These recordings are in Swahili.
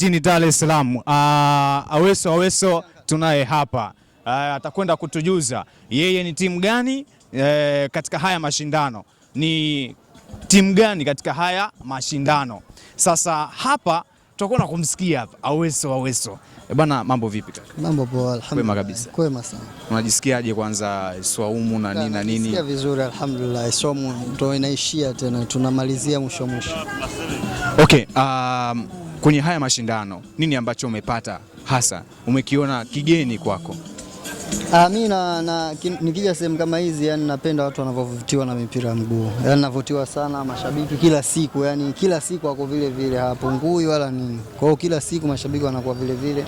jijini Dar es Salaam. Aweso tunaye hapa. Atakwenda kutujuza yeye ni timu gani katika haya mashindano. Ni timu gani katika haya mashindano. Sasa hapa tutakwenda kumsikia hapa Aweso. Bwana, mambo vipi kaka? Mambo poa, alhamdulillah. Kwema kabisa. Kwema sana. Unajisikiaje kwanza swaumu na nini na nini? Najisikia vizuri alhamdulillah. Swaumu ndio inaishia tena, tunamalizia mwisho. Okay, kwenye haya mashindano nini ambacho umepata hasa umekiona kigeni kwako? Mimi nikija sehemu kama hizi, yani napenda watu wanavyovutiwa na mipira ya mguu. Yani navutiwa sana, mashabiki kila siku, yani kila siku wako vile vile, hapungui wala nini. Kwa hiyo kila siku mashabiki wanakuwa vile vile.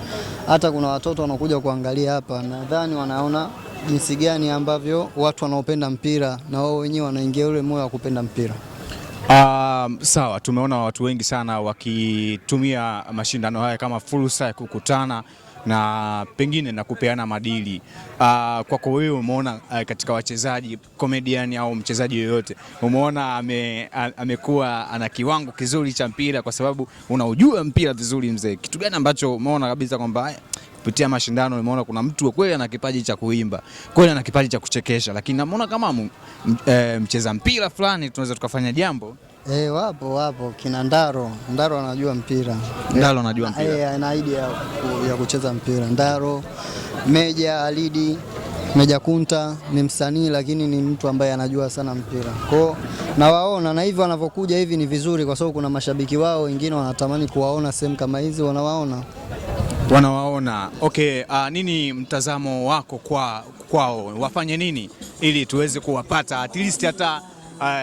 Hata kuna watoto wanakuja kuangalia hapa, nadhani wanaona jinsi gani ambavyo watu wanaopenda mpira na wao wenyewe wanaingia ule moyo wa kupenda mpira. Sawa, tumeona watu wengi sana wakitumia mashindano haya kama fursa ya kukutana na pengine na kupeana madili. Kwako wewe umeona katika wachezaji comedian au mchezaji yoyote umeona amekuwa ana kiwango kizuri cha mpira, kwa sababu unaujua mpira vizuri mzee? Kitu gani ambacho umeona kabisa kwamba kupitia mashindano umeona kuna mtu kweli ana kipaji cha kuimba, kweli ana kipaji cha kuchekesha, lakini namuona kama mcheza mpira fulani tunaweza tukafanya jambo? Wapo kina Ndaro anajua mpira. Ndaro anajua mpira. Ana idea ya kucheza mpira. Ndaro, Meja Kunta ni msanii lakini ni mtu ambaye anajua sana mpira. Kwa nawaona na hivi wanavyokuja hivi ni vizuri, kwa sababu kuna mashabiki wao wengine wanatamani kuwaona sehemu kama hizi, wanawaona. Okay, nini mtazamo wako kwao? Wafanye nini ili tuweze kuwapata at least hata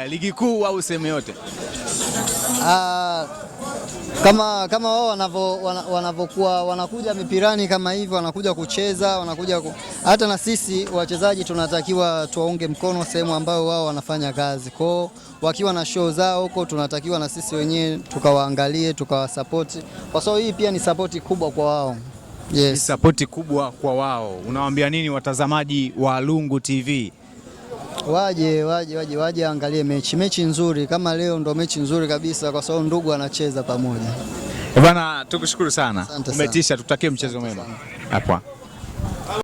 ligi kuu au sehemu yote? Kama wao wanavyokuwa wanakuja mipirani kama hivi, wanakuja kucheza, hata na sisi wachezaji tunatakiwa tuwaunge mkono sehemu ambayo wao wanafanya kazi. Kwao wakiwa na show zao huko, tunatakiwa na sisi wenyewe tukawaangalie, tukawasupport, kwa sababu hii pia ni support kubwa kwa wao. Yes. Ni support kubwa kwa wao. Unawaambia nini watazamaji wa Lungu TV? Waje angalie mechi nzuri kama leo, ndo mechi nzuri kabisa, kwa sababu ndugu anacheza pamoja. Bwana, tukushukuru sana. Umetisha, tutakie mchezo mwema. Hapa.